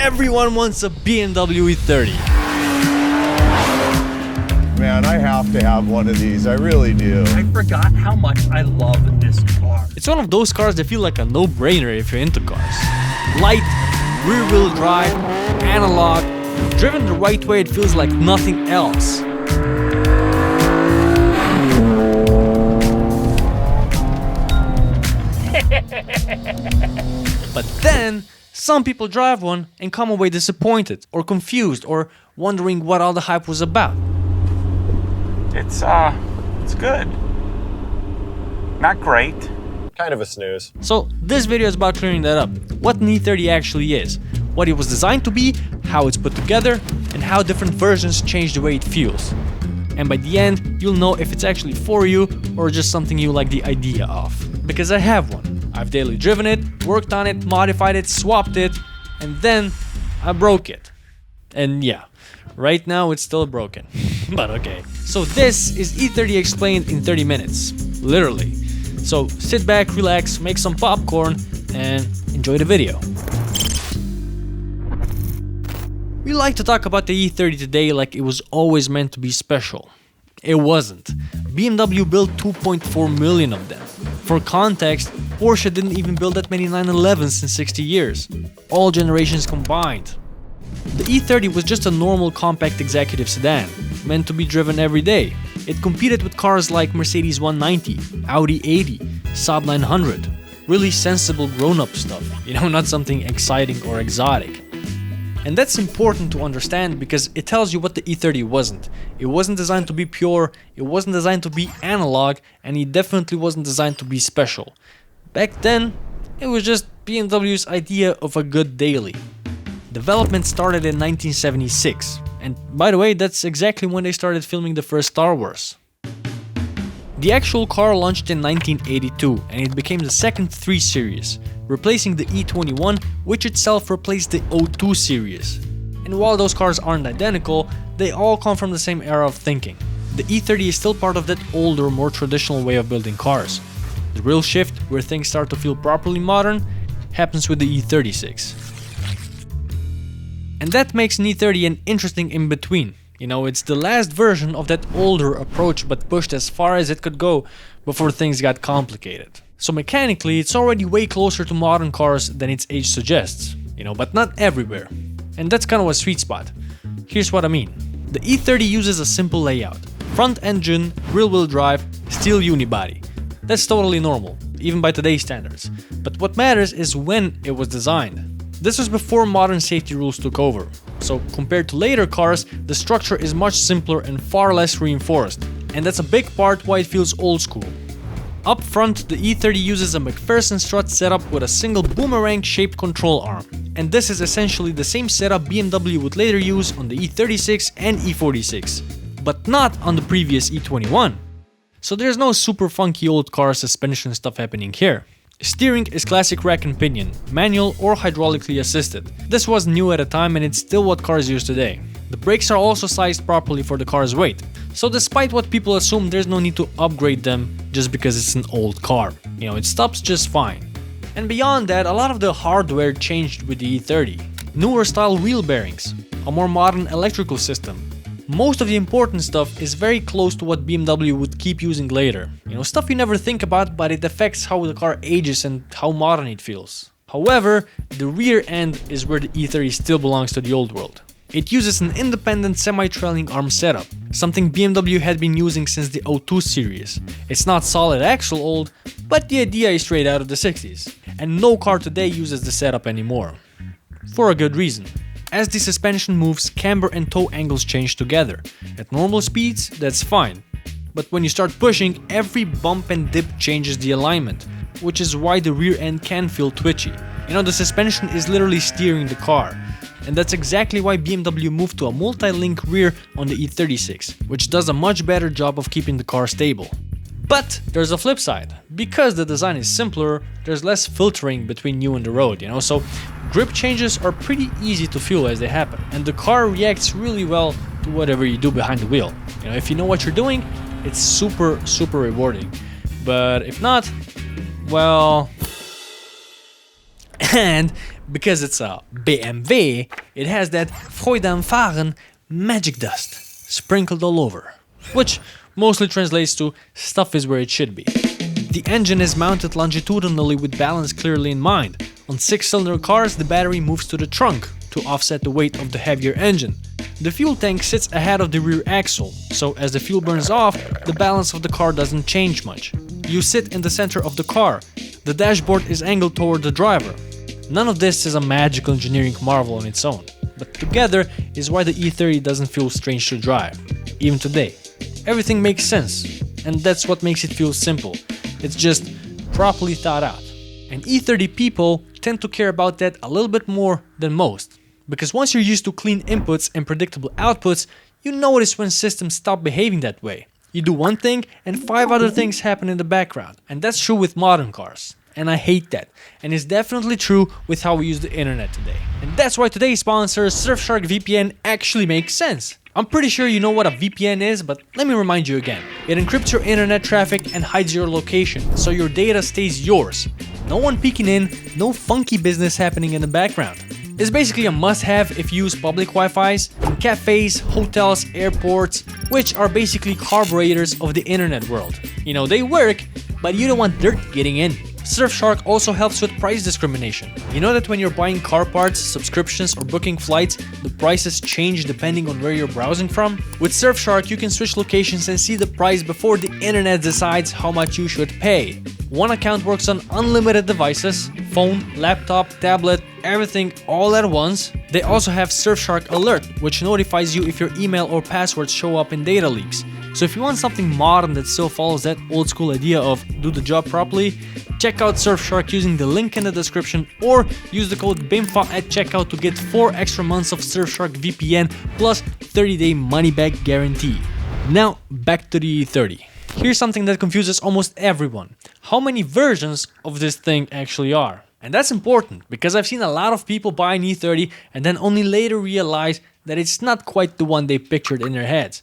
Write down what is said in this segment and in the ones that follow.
everyone wants a BMW E30. Man, I have to have one of these, I really do. I forgot how much I love this car. It's one of those cars that feel like a no-brainer if you're into cars. Light, rear-wheel drive, analog, driven the right way it feels like nothing else. But then, some people drive one and come away disappointed or confused or wondering what all the hype was about. It's good. Not great. Kind of a snooze. So this video is about clearing that up. What an E30 actually is, what it was designed to be, how it's put together, and how different versions change the way it feels. And by the end, you'll know if it's actually for you or just something you like the idea of. Because I have one. I've daily driven it, worked on it, modified it, swapped it, and then I broke it. And yeah, right now it's still broken. But okay. So this is E30 Explained in 30 minutes. Literally. So sit back, relax, make some popcorn, and enjoy the video. We like to talk about the E30 today like it was always meant to be special. It wasn't. BMW built 2.4 million of them. For context, Porsche didn't even build that many 911s in 60 years. All generations combined. The E30 was just a normal compact executive sedan, meant to be driven every day. It competed with cars like Mercedes 190, Audi 80, Saab 900. Really sensible grown-up stuff, not something exciting or exotic. And that's important to understand because it tells you what the E30 wasn't. It wasn't designed to be pure, it wasn't designed to be analog, and it definitely wasn't designed to be special. Back then, it was just BMW's idea of a good daily. Development started in 1976, and by the way, that's exactly when they started filming the first Star Wars. The actual car launched in 1982, and it became the second 3 Series, replacing the E21, which itself replaced the O2 series. And while those cars aren't identical, they all come from the same era of thinking. The E30 is still part of that older, more traditional way of building cars. The real shift, where things start to feel properly modern, happens with the E36. And that makes an E30 an interesting in-between. It's the last version of that older approach but pushed as far as it could go before things got complicated. So mechanically, it's already way closer to modern cars than its age suggests, but not everywhere. And that's kind of a sweet spot. Here's what I mean. The E30 uses a simple layout. Front engine, rear-wheel drive, steel unibody. That's totally normal, even by today's standards. But what matters is when it was designed. This was before modern safety rules took over. So compared to later cars, the structure is much simpler and far less reinforced. And that's a big part why it feels old school. Up front, the E30 uses a McPherson strut setup with a single boomerang-shaped control arm. And this is essentially the same setup BMW would later use on the E36 and E46, but not on the previous E21. So there's no super funky old car suspension stuff happening here. Steering is classic rack and pinion, manual or hydraulically assisted. This was new at the time and it's still what cars use today. The brakes are also sized properly for the car's weight. So despite what people assume, there's no need to upgrade them just because it's an old car. It stops just fine. And beyond that, a lot of the hardware changed with the E30. Newer style wheel bearings, a more modern electrical system. Most of the important stuff is very close to what BMW would keep using later. Stuff you never think about, but it affects how the car ages and how modern it feels. However, the rear end is where the E30 still belongs to the old world. It uses an independent semi-trailing arm setup, something BMW had been using since the O2 series. It's not solid axle old, but the idea is straight out of the 60s. And no car today uses the setup anymore. For a good reason. As the suspension moves, camber and toe angles change together. At normal speeds, that's fine. But when you start pushing, every bump and dip changes the alignment, which is why the rear end can feel twitchy. The suspension is literally steering the car. And that's exactly why BMW moved to a multi-link rear on the E36, which does a much better job of keeping the car stable. But there's a flip side. Because the design is simpler, there's less filtering between you and the road, so grip changes are pretty easy to feel as they happen, and the car reacts really well to whatever you do behind the wheel. If you know what you're doing, it's super rewarding. But if not, well... And because it's a BMW, it has that Freude am Fahren magic dust sprinkled all over, which mostly translates to stuff is where it should be. The engine is mounted longitudinally with balance clearly in mind. On 6-cylinder cars, the battery moves to the trunk to offset the weight of the heavier engine. The fuel tank sits ahead of the rear axle, so as the fuel burns off, the balance of the car doesn't change much. You sit in the center of the car. The dashboard is angled toward the driver. None of this is a magical engineering marvel on its own, but together is why the E30 doesn't feel strange to drive, even today. Everything makes sense, and that's what makes it feel simple. It's just properly thought out. And E30 people tend to care about that a little bit more than most. Because once you're used to clean inputs and predictable outputs, you notice when systems stop behaving that way. You do one thing and 5 other things happen in the background. And that's true with modern cars. And I hate that. And it's definitely true with how we use the internet today. And that's why today's sponsor, Surfshark VPN, actually makes sense. I'm pretty sure you know what a VPN is, but let me remind you again. It encrypts your internet traffic and hides your location, so your data stays yours. No one peeking in, no funky business happening in the background. It's basically a must-have if you use public Wi-Fis in cafes, hotels, airports, which are basically carburetors of the internet world. You know, they work, but you don't want dirt getting in. Surfshark also helps with price discrimination. You know that when you're buying car parts, subscriptions, or booking flights, the prices change depending on where you're browsing from? With Surfshark, you can switch locations and see the price before the internet decides how much you should pay. One account works on unlimited devices, phone, laptop, tablet, everything all at once. They also have Surfshark Alert, which notifies you if your email or passwords show up in data leaks. So if you want something modern that still follows that old school idea of do the job properly, check out Surfshark using the link in the description or use the code BIMFA at checkout to get 4 extra months of Surfshark VPN plus 30-day money-back guarantee. Now back to the E30. Here's something that confuses almost everyone. How many versions of this thing actually are? And that's important because I've seen a lot of people buy an E30 and then only later realize that it's not quite the one they pictured in their heads.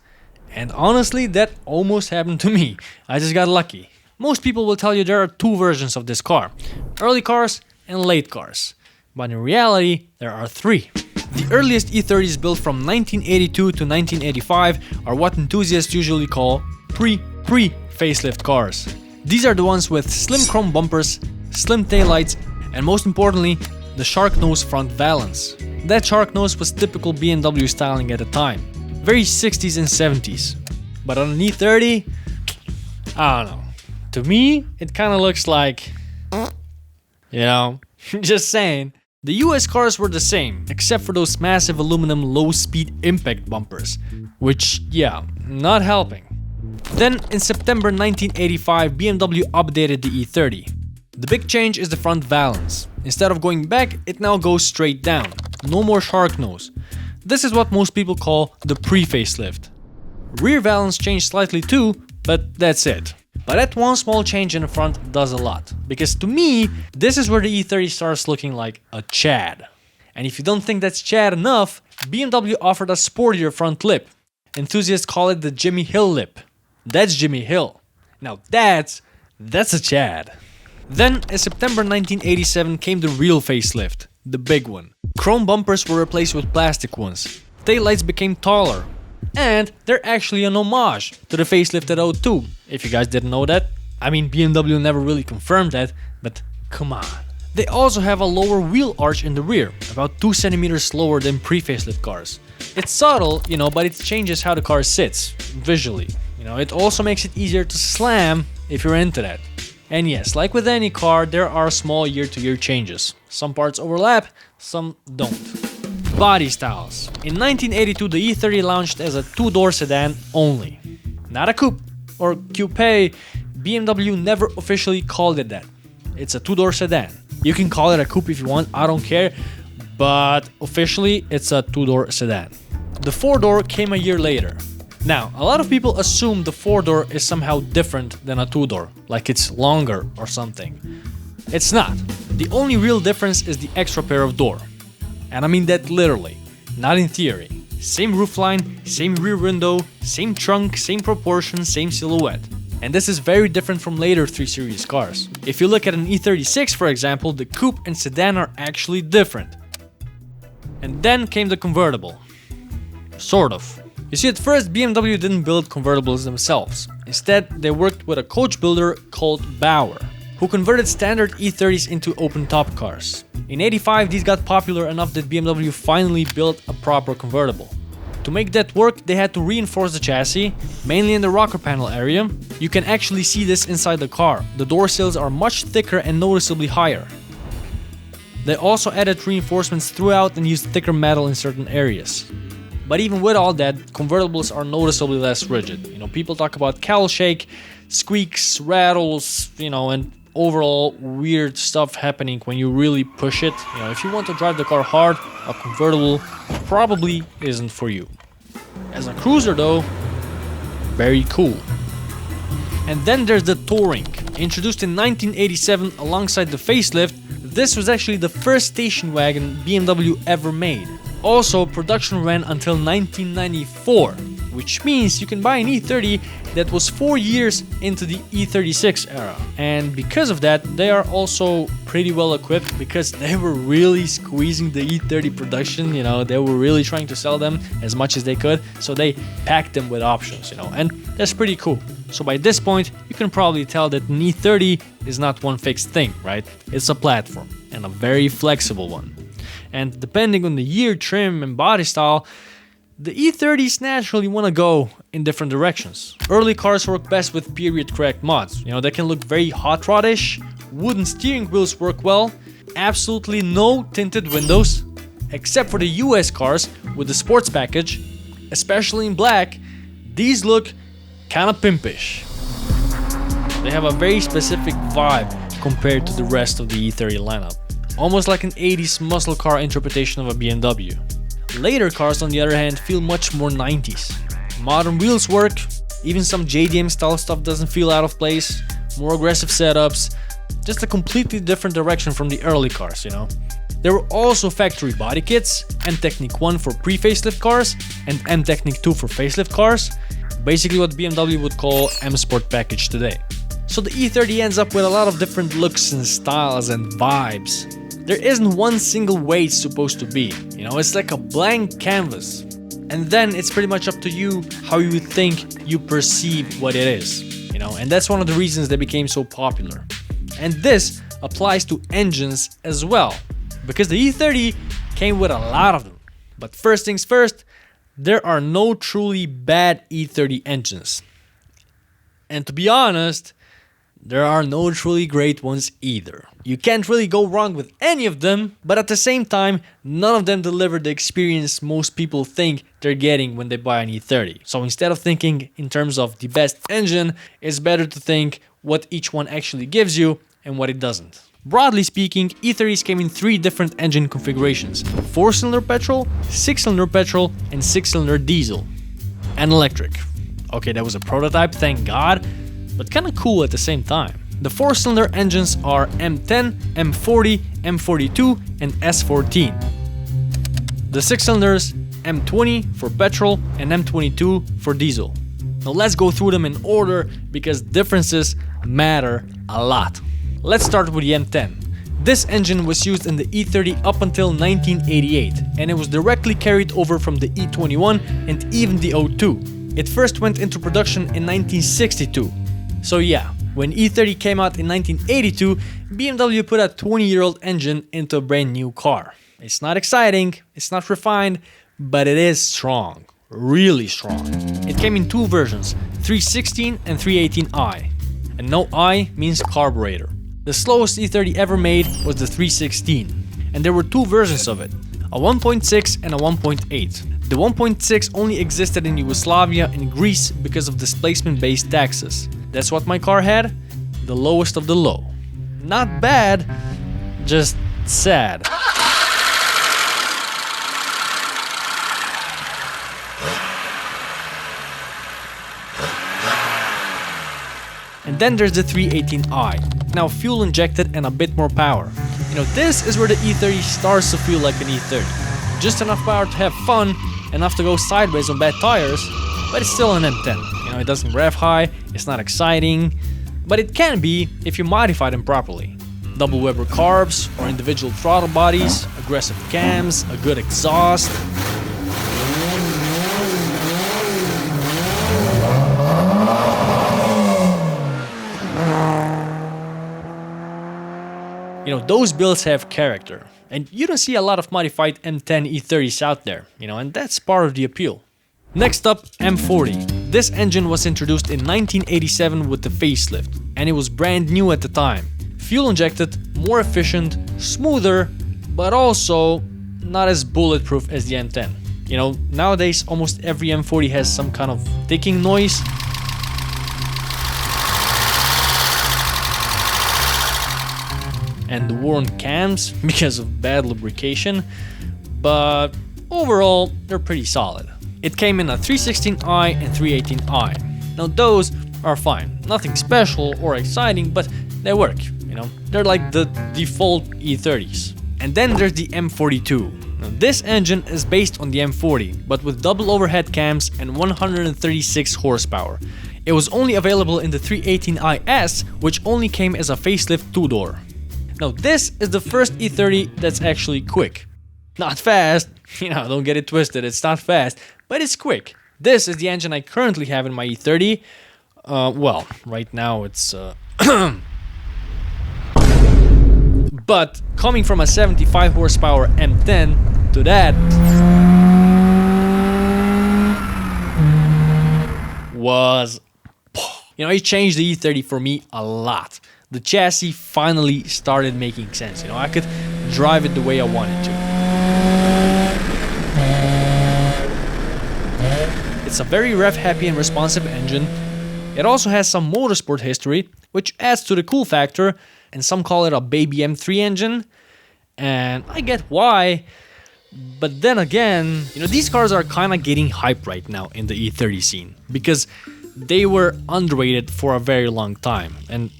And honestly, that almost happened to me. I just got lucky. Most people will tell you there are 2 versions of this car. Early cars and late cars. But in reality, there are 3. The earliest E30s built from 1982 to 1985 are what enthusiasts usually call pre-facelift cars. These are the ones with slim chrome bumpers, slim taillights, and most importantly, the shark nose front valance. That shark nose was typical BMW styling at the time. Very 60s and 70s. But on an E30, I don't know. To me, it kind of looks like, you know, just saying. The US cars were the same, except for those massive aluminum low-speed impact bumpers, which, yeah, not helping. Then, in September 1985, BMW updated the E30. The big change is the front valance. Instead of going back, it now goes straight down. No more shark nose. This is what most people call the pre-facelift. Rear valance changed slightly too, but that's it. But that one small change in the front does a lot, because to me, this is where the E30 starts looking like a Chad. And if you don't think that's Chad enough, BMW offered a sportier front lip. Enthusiasts call it the Jimmy Hill lip. That's Jimmy Hill. Now that's a Chad. Then, in September 1987 came the real facelift, the big one. Chrome bumpers were replaced with plastic ones. Taillights became taller. And they're actually an homage to the facelifted O2, if you guys didn't know that. I mean, BMW never really confirmed that, but come on. They also have a lower wheel arch in the rear, about 2 centimeters lower than pre-facelift cars. It's subtle, you know, but it changes how the car sits, visually. You know, it also makes it easier to slam if you're into that. And yes, like with any car, there are small year-to-year changes. Some parts overlap, some don't. Body styles. In 1982, the E30 launched as a 2-door sedan only. Not a coupe or coupe. BMW never officially called it that. It's a 2-door sedan. You can call it a coupe if you want, I don't care, but officially it's a 2-door sedan. The 4-door came a year later. Now, a lot of people assume the 4-door is somehow different than a 2-door, like it's longer or something. It's not. The only real difference is the extra pair of door. And I mean that literally, not in theory. Same roofline, same rear window, same trunk, same proportions, same silhouette. And this is very different from later 3 Series cars. If you look at an E36 for example, the coupe and sedan are actually different. And then came the convertible. Sort of. You see, at first BMW didn't build convertibles themselves. Instead, they worked with a coach builder called Bauer, who converted standard E30s into open-top cars. In '85, these got popular enough that BMW finally built a proper convertible. To make that work, they had to reinforce the chassis, mainly in the rocker panel area. You can actually see this inside the car. The door sills are much thicker and noticeably higher. They also added reinforcements throughout and used thicker metal in certain areas. But even with all that, convertibles are noticeably less rigid. You know, people talk about cowl shake, squeaks, rattles, you know, and overall weird stuff happening when you really push it. You know, if you want to drive the car hard, a convertible probably isn't for you. As a cruiser though, very cool. And then there's the Touring. Introduced in 1987 alongside the facelift, this was actually the first station wagon BMW ever made. Also, production ran until 1994, which means you can buy an E30 that was 4 years into the E36 era. And because of that, they are also pretty well equipped because they were really squeezing the E30 production, you know, they were really trying to sell them as much as they could, so they packed them with options, you know, and that's pretty cool. So by this point, you can probably tell that an E30 is not one fixed thing, right? It's a platform, and a very flexible one. And depending on the year, trim, and body style, the E30s naturally want to go in different directions. Early cars work best with period correct mods. You know, they can look very hot rod-ish. Wooden steering wheels work well. Absolutely no tinted windows, except for the US cars with the sports package. Especially in black, these look kinda pimpish. They have a very specific vibe compared to the rest of the E30 lineup. Almost like an 80s muscle car interpretation of a BMW. Later cars, on the other hand, feel much more 90s. Modern wheels work, even some JDM style stuff doesn't feel out of place, more aggressive setups, just a completely different direction from the early cars, you know. There were also factory body kits, M-Technique 1 for pre-facelift cars and M-Technique 2 for facelift cars, basically what BMW would call M-Sport package today. So the E30 ends up with a lot of different looks and styles and vibes. There isn't one single way it's supposed to be, you know, it's like a blank canvas. And then it's pretty much up to you how you think you perceive what it is, you know, and that's one of the reasons they became so popular. And this applies to engines as well, because the E30 came with a lot of them. But first things first, there are no truly bad E30 engines. And to be honest, there are no truly great ones either. You can't really go wrong with any of them, but at the same time, none of them deliver the experience most people think they're getting when they buy an E30. So instead of thinking in terms of the best engine, it's better to think what each one actually gives you and what it doesn't. Broadly speaking, E30s came in 3 different engine configurations: 4-cylinder petrol, 6-cylinder petrol, and 6-cylinder diesel. And electric. Okay, that was a prototype, thank God, but kinda cool at the same time. The 4-cylinder engines are M10, M40, M42, and S14. The 6 cylinders, M20 for petrol and M22 for diesel. Now let's go through them in order because differences matter a lot. Let's start with the M10. This engine was used in the E30 up until 1988, and it was directly carried over from the E21 and even the O2. It first went into production in 1962. So yeah, when E30 came out in 1982, BMW put a 20-year-old engine into a brand new car. It's not exciting, it's not refined, but it is strong, really strong. It came in 2 versions, 316 and 318i. And no I means carburetor. The slowest E30 ever made was the 316, and there were 2 versions of it, a 1.6 and a 1.8. The 1.6 only existed in Yugoslavia and Greece because of displacement-based taxes. That's what my car had, the lowest of the low. Not bad, just sad. And then there's the 318i, now fuel injected and a bit more power. You know, this is where the E30 starts to feel like an E30. Just enough power to have fun, enough to go sideways on bad tires, but it's still an M10. You know, it doesn't rev high, it's not exciting, but it can be if you modify them properly. Double Weber carbs or individual throttle bodies, aggressive cams, a good exhaust. You know, those builds have character, and you don't see a lot of modified M10 E30s out there, you know, and that's part of the appeal. Next up, M40. This engine was introduced in 1987 with the facelift, and it was brand new at the time. Fuel injected, more efficient, smoother, but also not as bulletproof as the M10. You know, nowadays almost every M40 has some kind of ticking noise. And the worn cams because of bad lubrication, but overall they're pretty solid. It came in a 316i and 318i. Now those are fine, nothing special or exciting, but they work, you know, they're like the default E30s. And then there's the M42. Now this engine is based on the M40, but with double overhead cams and 136 horsepower. It was only available in the 318iS, which only came as a facelift 2-door. Now this is the first E30 that's actually quick. Not fast, you know, don't get it twisted, it's not fast, but it's quick. This is the engine I currently have in my E30. Well, right now it's... But coming from a 75 horsepower M10 to that... was... You know, it changed the E30 for me a lot. The chassis finally started making sense, you know, I could drive it the way I wanted to. It's a very rev-happy and responsive engine. It also has some motorsport history, which adds to the cool factor, and some call it a baby M3 engine, and I get why, but then again, you know, these cars are kind of getting hype right now in the E30 scene, because they were underrated for a very long time, and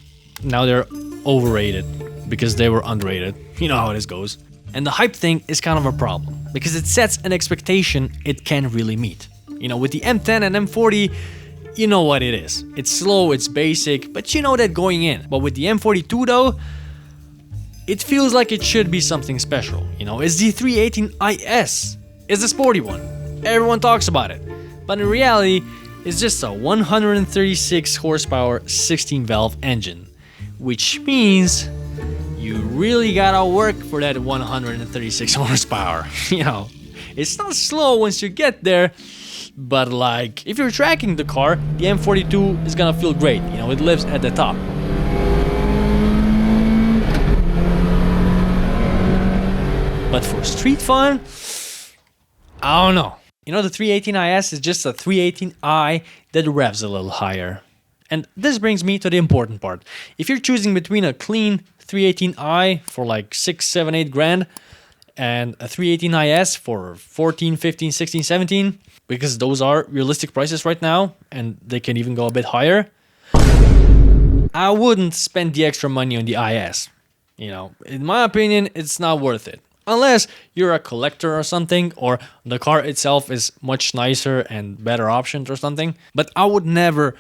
now they're overrated because they were underrated. You know how this goes. And the hype thing is kind of a problem because it sets an expectation it can't really meet. You know, with the M10 and M40, you know what it is. It's slow, it's basic, but you know that going in. But with the M42 though, it feels like it should be something special. You know, it's the 318iS. It's the sporty one. Everyone talks about it. But in reality, it's just a 136 horsepower 16 valve engine. Which means you really gotta work for that 136 horsepower. You know, it's not slow once you get there, but like, if you're tracking the car, the M42 is gonna feel great. You know, it lives at the top. But for street fun, I don't know. You know, the 318iS is just a 318i that revs a little higher. And this brings me to the important part. If you're choosing between a clean 318i for like 6, 7, 8 grand and a 318iS for 14, 15, 16, 17, because those are realistic prices right now and they can even go a bit higher, I wouldn't spend the extra money on the IS. You know, in my opinion, it's not worth it. Unless you're a collector or something, or the car itself is much nicer and better options or something. But I would never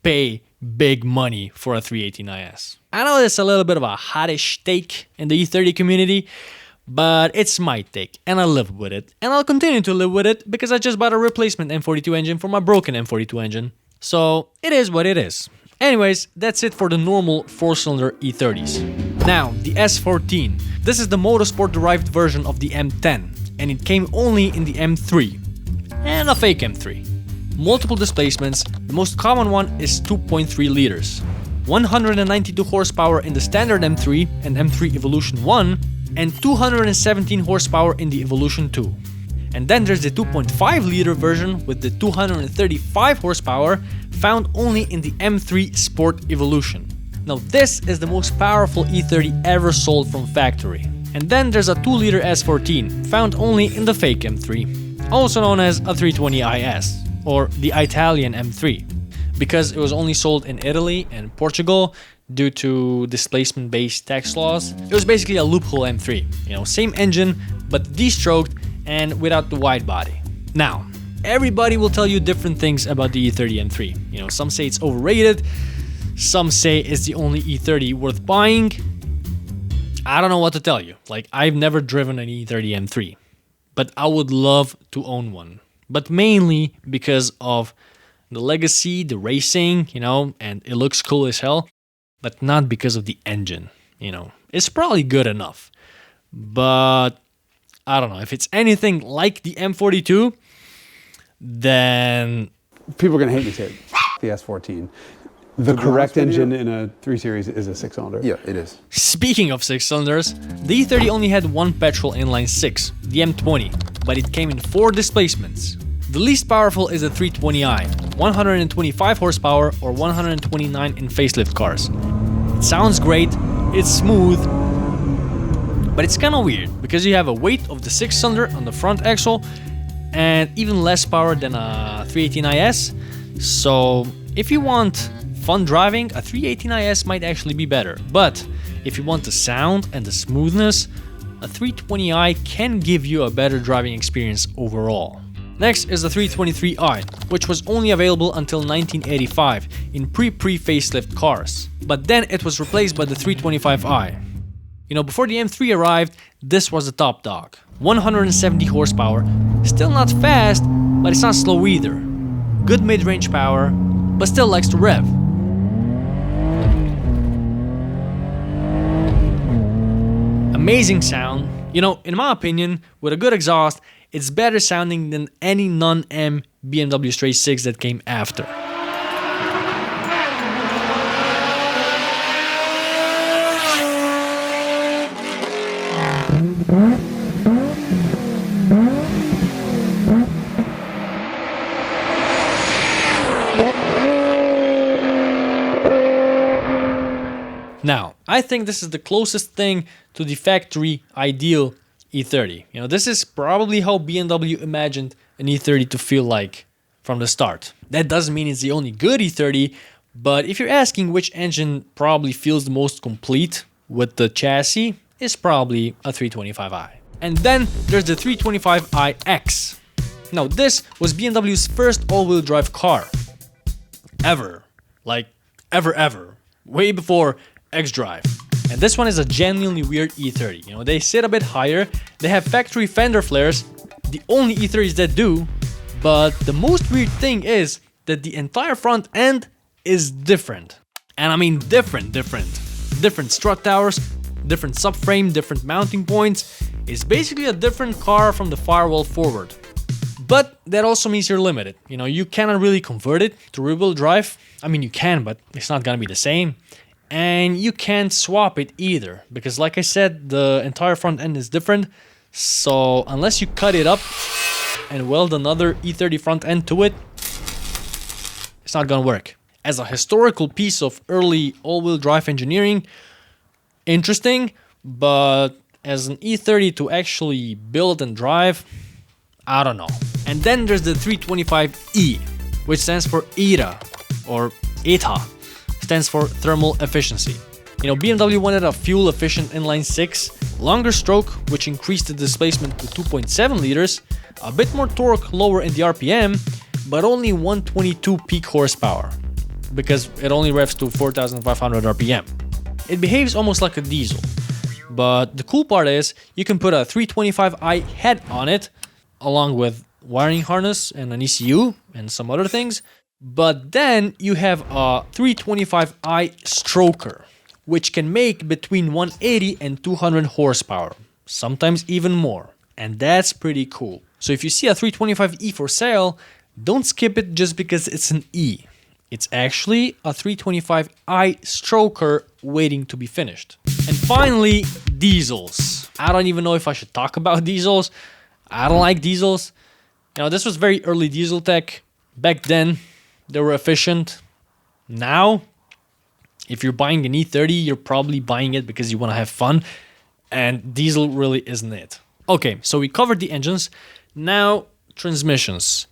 pay big money for a 318iS. I know it's a little bit of a hottish take in the E30 community, but it's my take and I live with it. And I'll continue to live with it because I just bought a replacement M42 engine for my broken M42 engine. So it is what it is. Anyways, that's it for the normal 4-cylinder E30s. Now, the S14. This is the motorsport-derived version of the M10, and it came only in the M3 and a fake M3. Multiple displacements, the most common one is 2.3 liters. 192 horsepower in the standard M3 and M3 Evolution 1, and 217 horsepower in the Evolution 2. And then there's the 2.5 liter version with the 235 horsepower found only in the M3 Sport Evolution. Now this is the most powerful E30 ever sold from factory. And then there's a 2-liter S14 found only in the fake M3, also known as a 320iS, or the Italian M3, because it was only sold in Italy and Portugal due to displacement-based tax laws. It was basically a loophole M3, you know, same engine but de-stroked and without the wide body. Now, everybody will tell you different things about the E30 M3. You know, some say it's overrated, some say it's the only E30 worth buying. I don't know what to tell you. Like, I've never driven an E30 M3, but I would love to own one. But mainly because of the legacy, the racing, you know, and it looks cool as hell, but not because of the engine, you know. It's probably good enough, but I don't know. If it's anything like the M42, then... People are going to hate me say the S14. The correct engine in a 3 Series is a 6-cylinder. Yeah, it is. Speaking of 6 cylinders, the E30 only had one petrol inline 6, the M20, but it came in 4 displacements. The least powerful is the 320i, 125 horsepower or 129 in facelift cars. It sounds great, it's smooth, but it's kinda weird because you have a weight of the 6-cylinder on the front axle and even less power than a 318IS. So if you want fun driving, a 318IS might actually be better. But if you want the sound and the smoothness, a 320i can give you a better driving experience overall. Next is the 323i, which was only available until 1985 in pre-facelift cars. But then it was replaced by the 325i. You know, before the M3 arrived, this was the top dog. 170 horsepower, still not fast, but it's not slow either. Good mid-range power, but still likes to rev. Amazing sound. You know, in my opinion, with a good exhaust, it's better sounding than any non-M BMW Straight 6 that came after. Now, I think this is the closest thing to the factory ideal E30. You know, this is probably how BMW imagined an E30 to feel like from the start. That doesn't mean it's the only good E30, but if you're asking which engine probably feels the most complete with the chassis, it's probably a 325i. And then there's the 325iX. Now, this was BMW's first all-wheel drive car. Ever. Like, ever. Way before X-Drive. And this one is a genuinely weird E30. You know, they sit a bit higher, they have factory fender flares, the only E30s that do, but the most weird thing is that the entire front end is different. And I mean different. Different strut towers, different subframe, different mounting points. It's basically a different car from the firewall forward. But that also means you're limited. You know, you cannot really convert it to rear-wheel drive. I mean, you can, but it's not gonna be the same. And you can't swap it either, because like I said, the entire front end is different. So unless you cut it up and weld another E30 front end to it, it's not gonna work. As a historical piece of early all-wheel drive engineering, interesting, but as an E30 to actually build and drive, I don't know. And then there's the 325e, which stands for ETA, or ETA. Stands for thermal efficiency. You know, BMW wanted a fuel-efficient inline 6, longer stroke, which increased the displacement to 2.7 liters, a bit more torque lower in the RPM, but only 122 peak horsepower, because it only revs to 4,500 RPM. It behaves almost like a diesel, but the cool part is you can put a 325i head on it, along with wiring harness and an ECU and some other things. But then you have a 325i stroker, which can make between 180 and 200 horsepower, sometimes even more. And that's pretty cool. So if you see a 325e for sale, don't skip it just because it's an E. It's actually a 325i stroker waiting to be finished. And finally, diesels. I don't even know if I should talk about diesels. I don't like diesels. You know, this was very early diesel tech. Back then, they were efficient. Now, if you're buying an E30, you're probably buying it because you want to have fun, and diesel really isn't it. Okay, so we covered the engines. Now, transmissions.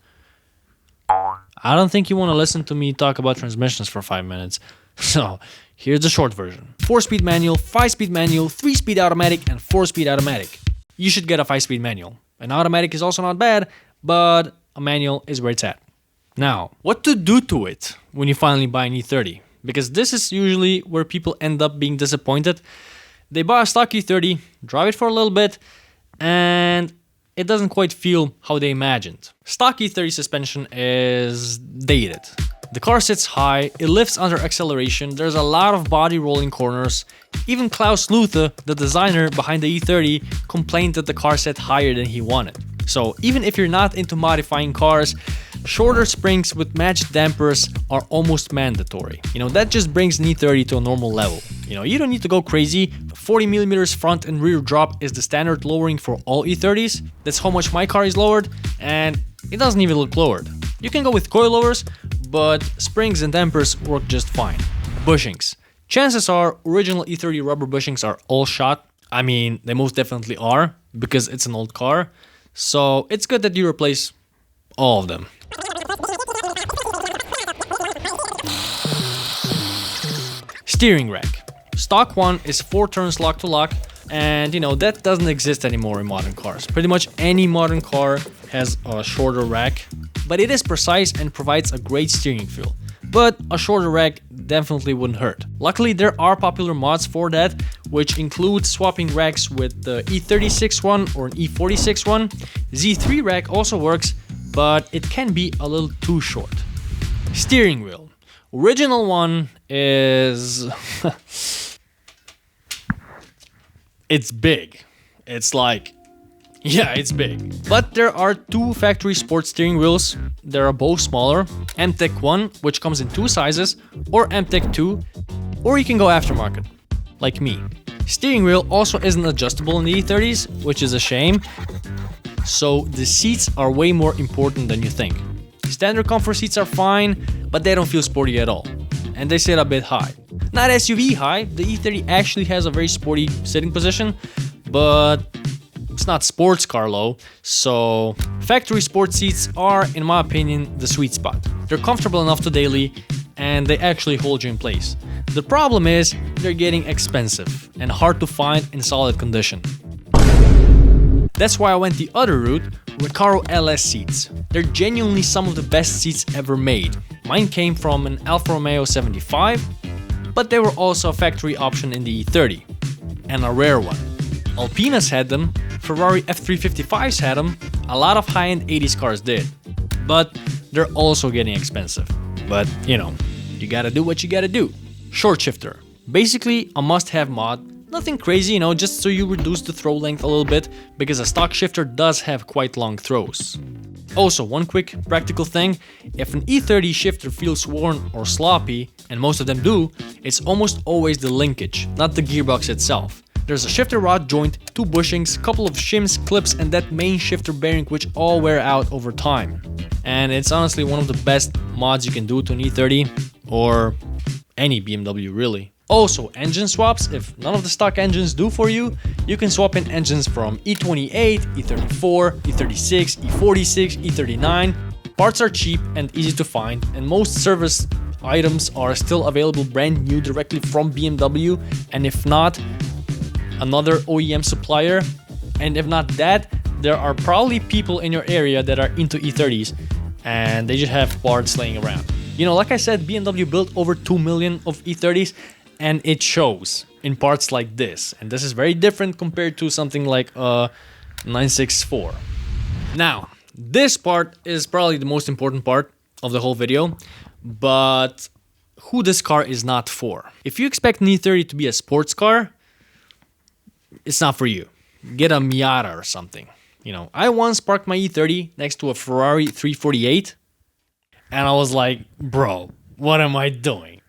I don't think you want to listen to me talk about transmissions for 5 minutes. So, here's the short version. 4-speed manual, 5-speed manual, 3-speed automatic, and 4-speed automatic. You should get a 5-speed manual. An automatic is also not bad, but a manual is where it's at. Now, what to do to it when you finally buy an E30? Because this is usually where people end up being disappointed. They buy a stock E30, drive it for a little bit, and it doesn't quite feel how they imagined. Stock E30 suspension is dated. The car sits high, it lifts under acceleration, there's a lot of body rolling corners. Even Klaus Luthe, the designer behind the E30, complained that the car sat higher than he wanted. So even if you're not into modifying cars, shorter springs with matched dampers are almost mandatory. That just brings an E30 to a normal level. You don't need to go crazy. 40mm front and rear drop is the standard lowering for all E30s. That's how much my car is lowered, and it doesn't even look lowered. You can go with coilovers, but springs and dampers work just fine. Bushings. Chances are original E30 rubber bushings are all shot. I mean, they most definitely are, because it's an old car. So it's good that you replace all of them. Steering rack. Stock one is 4 turns lock to lock, and that doesn't exist anymore in modern cars. Pretty much any modern car has a shorter rack, but it is precise and provides a great steering feel. But a shorter rack definitely wouldn't hurt. Luckily, there are popular mods for that, which include swapping racks with the E36 one or an E46 one. Z3 rack also works, but it can be a little too short. Steering wheel. Original one is... it's big. It's like... yeah, it's big. But there are 2 factory sports steering wheels. They are both smaller. MTEC 1, which comes in 2 sizes, or MTEC 2, or you can go aftermarket, like me. Steering wheel also isn't adjustable in the E30s, which is a shame. So the seats are way more important than you think. Standard comfort seats are fine, but they don't feel sporty at all. And they sit a bit high. Not SUV high, the E30 actually has a very sporty sitting position, but it's not sports car low, so factory sports seats are, in my opinion, the sweet spot. They're comfortable enough to daily, and they actually hold you in place. The problem is, they're getting expensive and hard to find in solid condition. That's why I went the other route, Recaro LS seats. They're genuinely some of the best seats ever made. Mine came from an Alfa Romeo 75, but they were also a factory option in the E30, and a rare one. Alpinas had them, Ferrari F355s had them, a lot of high-end 80s cars did. But they're also getting expensive. But, you gotta do what you gotta do. Short shifter. Basically a must-have mod. Nothing crazy, just so you reduce the throw length a little bit, because a stock shifter does have quite long throws. Also, one quick practical thing, if an E30 shifter feels worn or sloppy, and most of them do, it's almost always the linkage, not the gearbox itself. There's a shifter rod joint, 2 bushings, couple of shims, clips, and that main shifter bearing, which all wear out over time. And it's honestly one of the best mods you can do to an E30, or any BMW really. Also, engine swaps. If none of the stock engines do for you, you can swap in engines from E28, E34, E36, E46, E39. Parts are cheap and easy to find, and most service items are still available brand new directly from BMW, and if not, another OEM supplier. And if not that, there are probably people in your area that are into E30s and they just have parts laying around. Like I said, BMW built over 2 million of E30s, and it shows in parts like this. And this is very different compared to something like a 964. Now, this part is probably the most important part of the whole video, but who this car is not for. If you expect an E30 to be a sports car, it's not for you. Get a Miata or something. I once parked my E30 next to a Ferrari 348, and I was like, bro, what am I doing?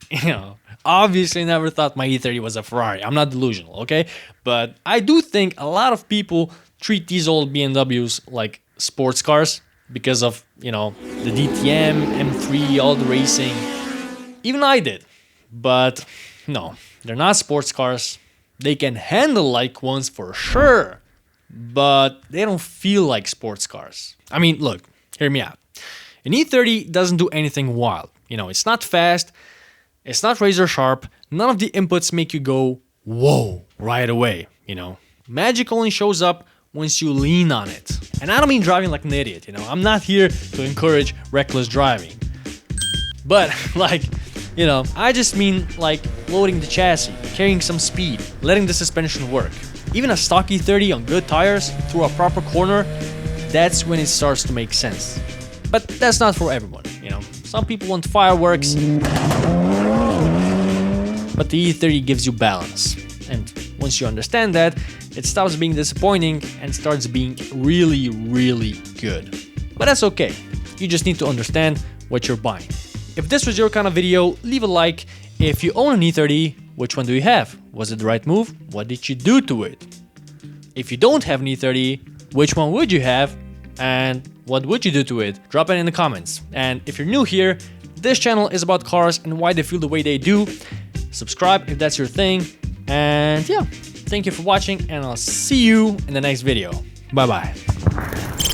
Obviously never thought my E30 was a Ferrari. I'm not delusional, okay? But I do think a lot of people treat these old BMWs like sports cars because of, the DTM, M3, all the racing. Even I did. But no, they're not sports cars. They can handle like ones for sure, but they don't feel like sports cars. I mean, look, hear me out. An E30 doesn't do anything wild. It's not fast, it's not razor sharp, none of the inputs make you go, whoa, right away, Magic only shows up once you lean on it. And I don't mean driving like an idiot, you know, I'm not here to encourage reckless driving. But like, you know, I just mean like loading the chassis, carrying some speed, letting the suspension work. Even a stock E30 on good tires through a proper corner, that's when it starts to make sense. But that's not for everyone, you know. Some people want fireworks, but the E30 gives you balance. And once you understand that, it stops being disappointing and starts being really, really good. But that's okay. You just need to understand what you're buying. If this was your kind of video, leave a like. If you own an E30, which one do you have? Was it the right move? What did you do to it? If you don't have an E30, which one would you have? And what would you do to it? Drop it in the comments. And if you're new here, this channel is about cars and why they feel the way they do. Subscribe if that's your thing. And yeah, thank you for watching, and I'll see you in the next video. Bye bye.